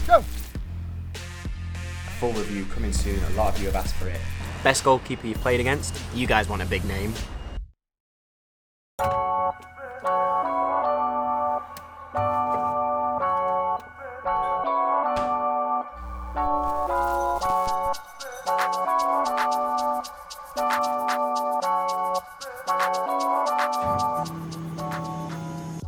Go! A full review coming soon. A lot of you have asked for it. Best goalkeeper you played against? You guys want a big name.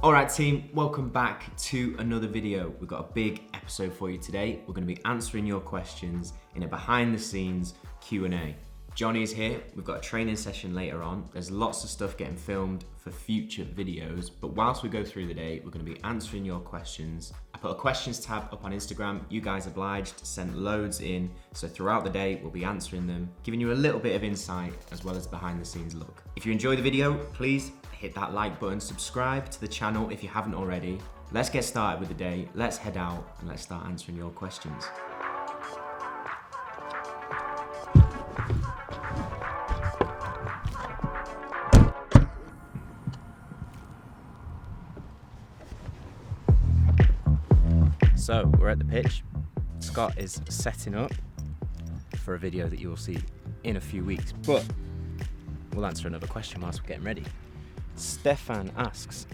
Alright team, welcome back to another video. We've got a big episode for you today. We're going to be answering your questions in a behind the scenes Q&A. Johnny's here, we've got a training session later on. There's lots of stuff getting filmed for future videos, but whilst we go through the day, we're going to be answering your questions. I put a questions tab up on Instagram. You guys obliged, sent loads in, so throughout the day we'll be answering them, giving you a little bit of insight as well as behind the scenes look. If you enjoy the video, please hit that like button, subscribe to the channel if you haven't already. Let's get started with the day, let's head out and let's start answering your questions. So we're at the pitch. Scott is setting up for a video that you will see in a few weeks, but we'll answer another question whilst we're getting ready. Stefan asks,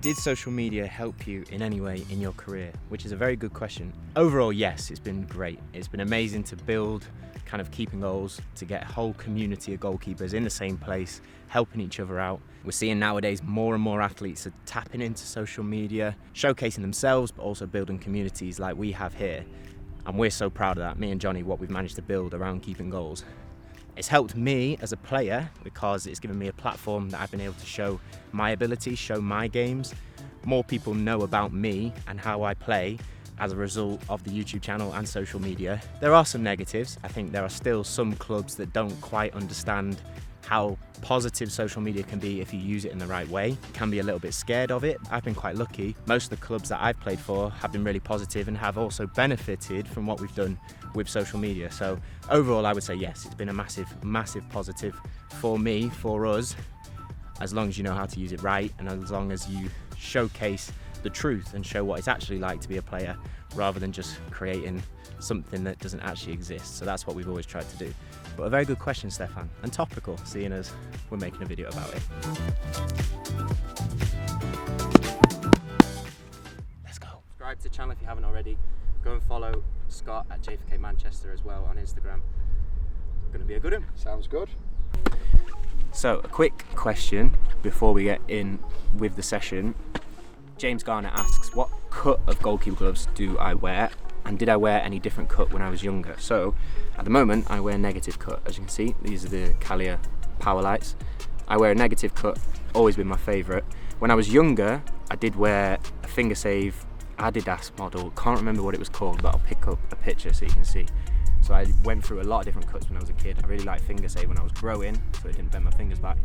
did social media help you in any way in your career? Which is a very good question. Overall, yes, it's been great. It's been amazing to build kind of keeping goals, to get a whole community of goalkeepers in the same place, helping each other out. We're seeing nowadays more and more athletes are tapping into social media, showcasing themselves, but also building communities like we have here. And we're so proud of that, me and Johnny, what we've managed to build around keeping goals. It's helped me as a player because it's given me a platform that I've been able to show my ability, show my games. More people know about me and how I play as a result of the YouTube channel and social media. There are some negatives. I think there are still some clubs that don't quite understand how positive social media can be if you use it in the right way. You can be a little bit scared of it. I've been quite lucky. Most of the clubs that I've played for have been really positive and have also benefited from what we've done with social media. So overall, I would say yes, it's been a massive, massive positive for me, for us, as long as you know how to use it right and as long as you showcase the truth and show what it's actually like to be a player rather than just creating something that doesn't actually exist. So that's what we've always tried to do. But a very good question, Stefan, and topical, seeing as we're making a video about it. Let's go. Subscribe to the channel if you haven't already. Go and follow Scott at J4K Manchester as well on Instagram. Gonna be a good one. Sounds good. So a quick question before we get in with the session. James Garner asks, what cut of goalkeeper gloves do I wear? And did I wear any different cut when I was younger? So at the moment I wear negative cut. As you can see, these are the Calia power lights. I wear a negative cut, always been my favourite. When I was younger, I did wear a finger save Adidas model. Can't remember what it was called, but I'll pick up a picture so you can see. So I went through a lot of different cuts when I was a kid. I really liked finger save when I was growing, so it didn't bend my fingers back.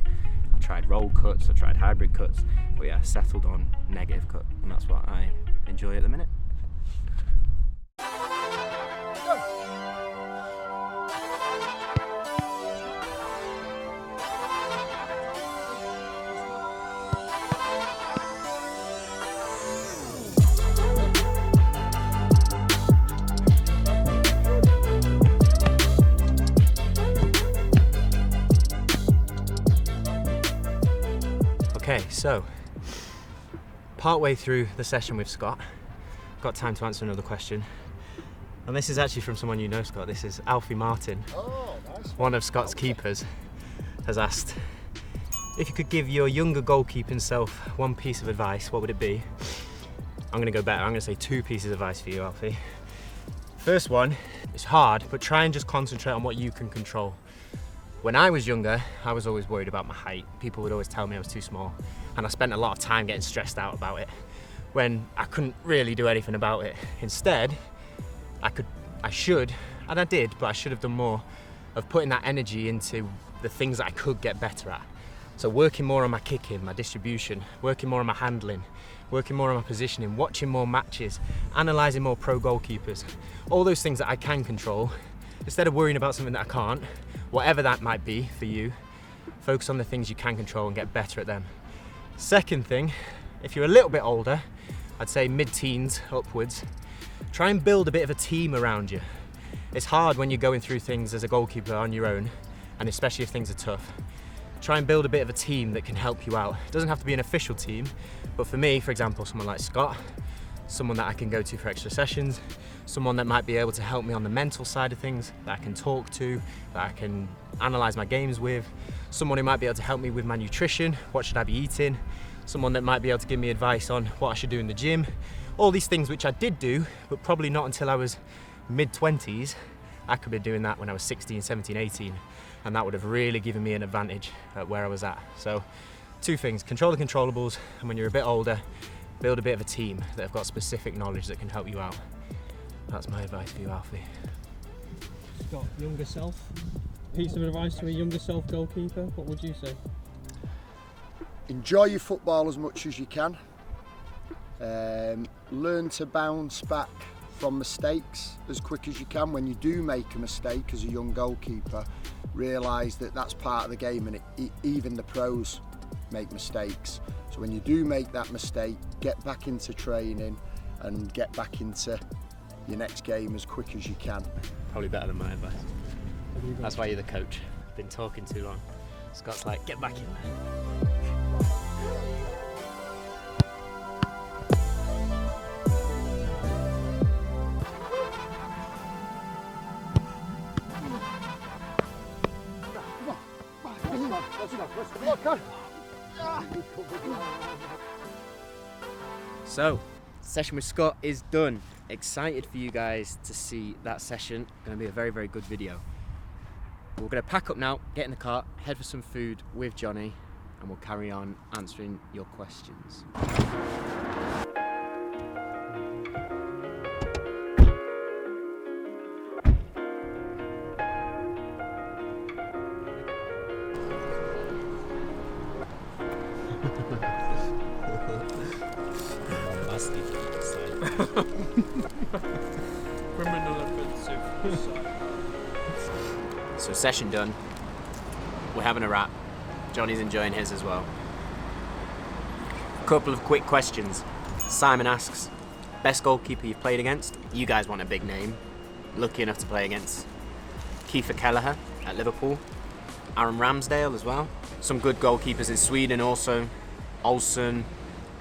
I tried roll cuts, I tried hybrid cuts, but yeah, I settled on negative cut, and that's what I enjoy at the minute. Okay, so partway through the session with Scott, got time to answer another question. And this is actually from someone you know, Scott. This is Alfie Martin. Oh, nice. One of Scott's keepers has asked, if you could give your younger goalkeeping self one piece of advice, what would it be? I'm gonna go better. I'm gonna say two pieces of advice for you, Alfie. First one, it's hard, but try and just concentrate on what you can control. When I was younger, I was always worried about my height. People would always tell me I was too small, and I spent a lot of time getting stressed out about it when I couldn't really do anything about it. Instead, I should, and I did, but I should have done more of putting that energy into the things that I could get better at. So working more on my kicking, my distribution, working more on my handling, working more on my positioning, watching more matches, analysing more pro goalkeepers, all those things that I can control, instead of worrying about something that I can't, whatever that might be for you, focus on the things you can control and get better at them. Second thing, if you're a little bit older, I'd say mid-teens upwards, try and build a bit of a team around you. It's hard when you're going through things as a goalkeeper on your own, and especially if things are tough. Try and build a bit of a team that can help you out. It doesn't have to be an official team, but for me, for example, someone like Scott, someone that I can go to for extra sessions, someone that might be able to help me on the mental side of things, that I can talk to, that I can analyse my games with, someone who might be able to help me with my nutrition, what should I be eating, someone that might be able to give me advice on what I should do in the gym. All these things which I did do, but probably not until I was mid-20s. I could be doing that when I was 16, 17, 18, and that would have really given me an advantage at where I was at. So 2 things, control the controllables, and when you're a bit older, build a bit of a team that have got specific knowledge that can help you out. That's my advice for you, Alfie. Scott, younger self, piece of advice to a younger self goalkeeper, what would you say? Enjoy your football as much as you can. Learn to bounce back from mistakes as quick as you can. When you do make a mistake as a young goalkeeper, realise that that's part of the game, and even the pros make mistakes. So when you do make that mistake, get back into training and get back into your next game as quick as you can. Probably better than my advice. That's why you're the coach. Been talking too long. Scott's like, get back in there. So, session with Scott is done. Excited for you guys to see that session. Going to be a very, very good video. We're going to pack up now, get in the car, head for some food with Johnny, and we'll carry on answering your questions. Criminal offensive side. So session done. We're having a wrap. Johnny's enjoying his as well. Couple of quick questions. Simon asks, best goalkeeper you've played against? You guys want a big name. Lucky enough to play against Kiefer Kelleher at Liverpool. Aaron Ramsdale as well. Some good goalkeepers in Sweden also. Olsen,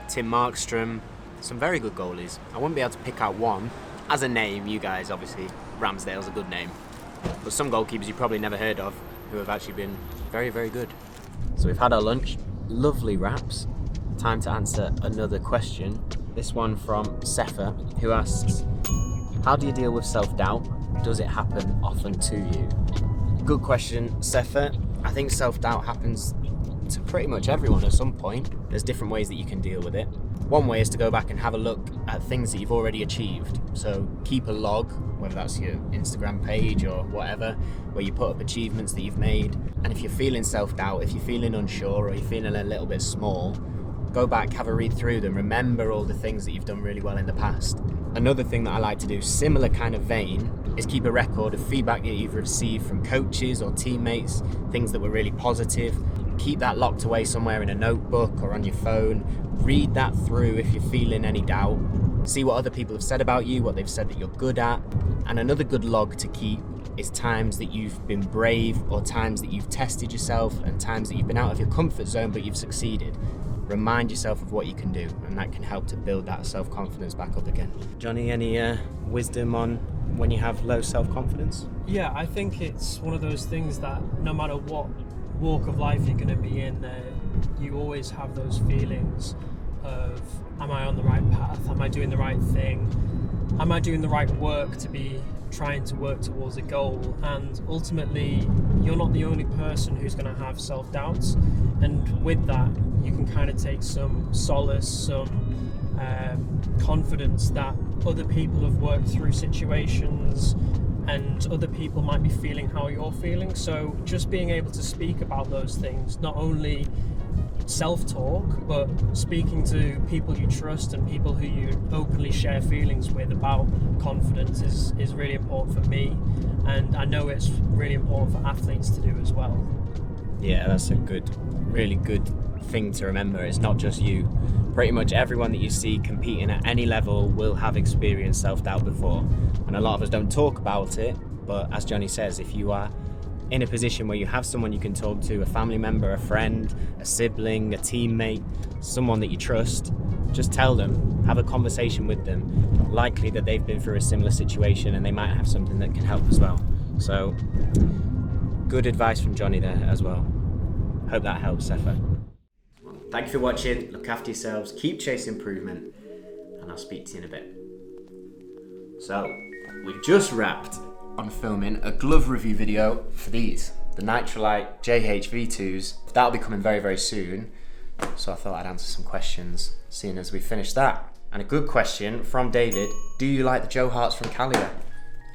Tim Markström. Some very good goalies. I wouldn't be able to pick out one. As a name, you guys, obviously, Ramsdale's a good name. But some goalkeepers you probably never heard of who have actually been very, very good. So we've had our lunch. Lovely wraps. Time to answer another question. This one from Sefa, who asks, how do you deal with self-doubt? Does it happen often to you? Good question, Sefa. I think self-doubt happens to pretty much everyone at some point. There's different ways that you can deal with it. One way is to go back and have a look at things that you've already achieved. So keep a log, whether that's your Instagram page or whatever, where you put up achievements that you've made. And if you're feeling self-doubt, if you're feeling unsure or you're feeling a little bit small, go back, have a read through them, remember all the things that you've done really well in the past. Another thing that I like to do, similar kind of vein, is keep a record of feedback that you've received from coaches or teammates, things that were really positive. Keep that locked away somewhere in a notebook or on your phone. Read that through if you're feeling any doubt. See what other people have said about you, what they've said that you're good at. And another good log to keep is times that you've been brave, or times that you've tested yourself, and times that you've been out of your comfort zone but you've succeeded. Remind yourself of what you can do, and that can help to build that self-confidence back up again. Johnny, any wisdom on when you have low self-confidence? Yeah, I think it's one of those things that no matter what walk of life you're going to be in, you always have those feelings of, am I on the right path? Am I doing the right thing? Am I doing the right work to be trying to work towards a goal? And ultimately, you're not the only person who's going to have self-doubts, and with that you can kind of take some solace, some confidence that other people have worked through situations and other people might be feeling how you're feeling. So just being able to speak about those things, not only self-talk, but speaking to people you trust and people who you openly share feelings with about confidence is really important for me, and I know it's really important for athletes to do as well. Yeah, that's a really good thing to remember. It's not just you. Pretty much everyone that you see competing at any level will have experienced self-doubt before. And a lot of us don't talk about it, but as Johnny says, if you are in a position where you have someone you can talk to, a family member, a friend, a sibling, a teammate, someone that you trust, just tell them, have a conversation with them. Likely that they've been through a similar situation and they might have something that can help as well. So, good advice from Johnny there as well. Hope that helps, Sefa. Thank you for watching, look after yourselves, keep chasing improvement, and I'll speak to you in a bit. So, we've just wrapped on filming a glove review video for these, the Nitrolite JH-V2s. That'll be coming very, very soon. So I thought I'd answer some questions, seeing as we finished that. And a good question from David, do you like the Joe Harts from Callier?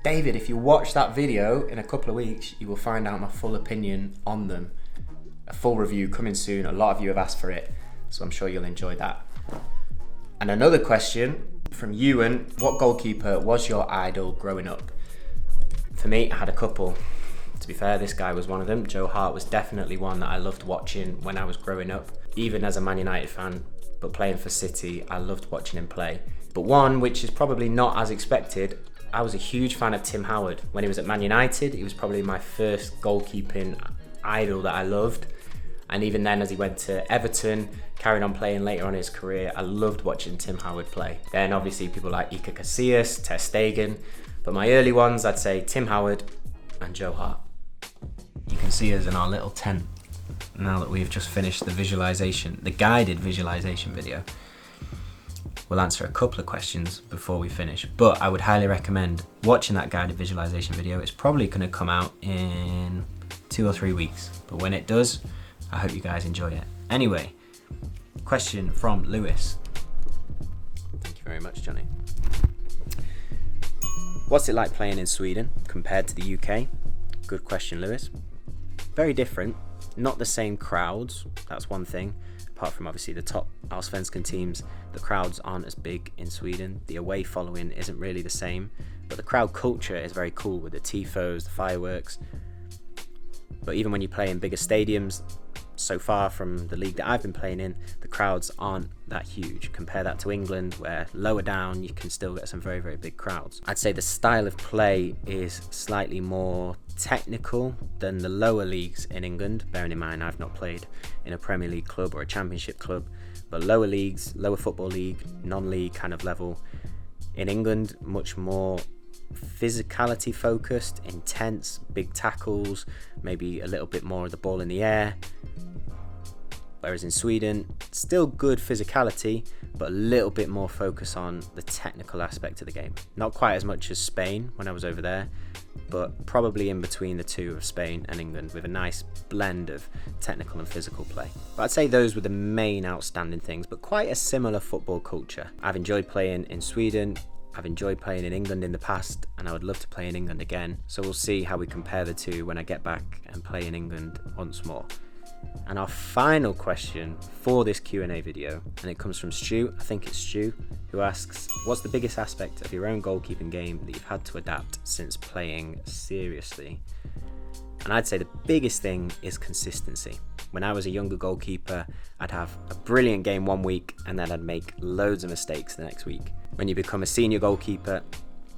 David, if you watch that video in a couple of weeks, you will find out my full opinion on them. A full review coming soon, a lot of you have asked for it, so I'm sure you'll enjoy that. And another question from Ewan, what goalkeeper was your idol growing up? For me, I had a couple. To be fair, this guy was one of them. Joe Hart was definitely one that I loved watching when I was growing up, even as a Man United fan, but playing for City, I loved watching him play. But one which is probably not as expected, I was a huge fan of Tim Howard. When he was at Man United, he was probably my first goalkeeping idol that I loved. And even then, as he went to Everton, carried on playing later on in his career, I loved watching Tim Howard play. Then obviously people like Iker Casillas, Ter Stegen, but my early ones, I'd say Tim Howard and Joe Hart. You can see us in our little tent now that we've just finished the visualization, the guided visualization video. We'll answer a couple of questions before we finish, but I would highly recommend watching that guided visualization video. It's probably going to come out in 2 or 3 weeks, but when it does, I hope you guys enjoy it. Anyway, question from Lewis. Thank you very much, Johnny. What's it like playing in Sweden compared to the UK? Good question, Lewis. Very different, not the same crowds, that's one thing. Apart from obviously the top Allsvenskan teams, the crowds aren't as big in Sweden. The away following isn't really the same, but the crowd culture is very cool with the tifos, the fireworks. But even when you play in bigger stadiums, so far from the league that I've been playing in, the crowds aren't that huge. Compare that to England, where lower down you can still get some very, very big crowds. I'd say the style of play is slightly more technical than the lower leagues in England, bearing in mind I've not played in a Premier League club or a Championship club, but lower leagues, lower football league, non-league kind of level in England, much more physicality focused, intense, big tackles, maybe a little bit more of the ball in the air. Whereas in Sweden, still good physicality, but a little bit more focus on the technical aspect of the game. Not quite as much as Spain when I was over there, but probably in between the two of Spain and England, with a nice blend of technical and physical play. But I'd say those were the main outstanding things, but quite a similar football culture. I've enjoyed playing in Sweden, I've enjoyed playing in England in the past, and I would love to play in England again. So we'll see how we compare the two when I get back and play in England once more. And our final question for this Q&A video, and it comes from Stu, I think it's Stu, who asks, what's the biggest aspect of your own goalkeeping game that you've had to adapt since playing seriously? And I'd say the biggest thing is consistency. When I was a younger goalkeeper, I'd have a brilliant game one week and then I'd make loads of mistakes the next week. When you become a senior goalkeeper,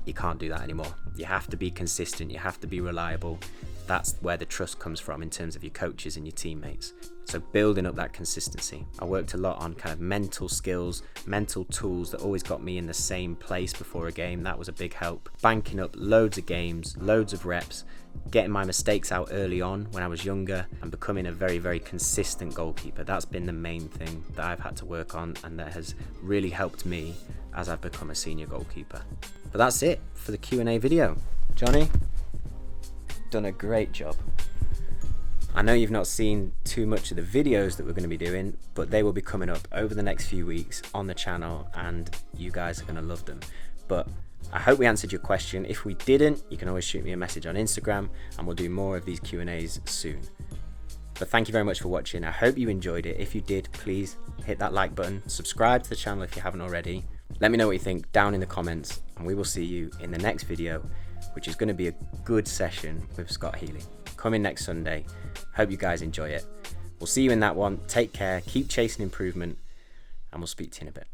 you can't do that anymore. You have to be consistent, you have to be reliable. That's where the trust comes from in terms of your coaches and your teammates. So building up that consistency. I worked a lot on kind of mental skills, mental tools that always got me in the same place before a game. That was a big help. Banking up loads of games, loads of reps, getting my mistakes out early on when I was younger, and becoming a very, very consistent goalkeeper. That's been the main thing that I've had to work on, and that has really helped me as I've become a senior goalkeeper. But that's it for the Q&A video. Johnny, done a great job. I know you've not seen too much of the videos that we're going to be doing, but they will be coming up over the next few weeks on the channel, and you guys are going to love them. But I hope we answered your question. If we didn't, you can always shoot me a message on Instagram, and we'll do more of these Q&As soon. But thank you very much for watching. I hope you enjoyed it. If you did, please hit that like button, subscribe to the channel if you haven't already. Let me know what you think down in the comments, and we will see you in the next video, which is going to be a good session with Scott Healy. Coming next Sunday. Hope you guys enjoy it. We'll see you in that one. Take care, keep chasing improvement, and we'll speak to you in a bit.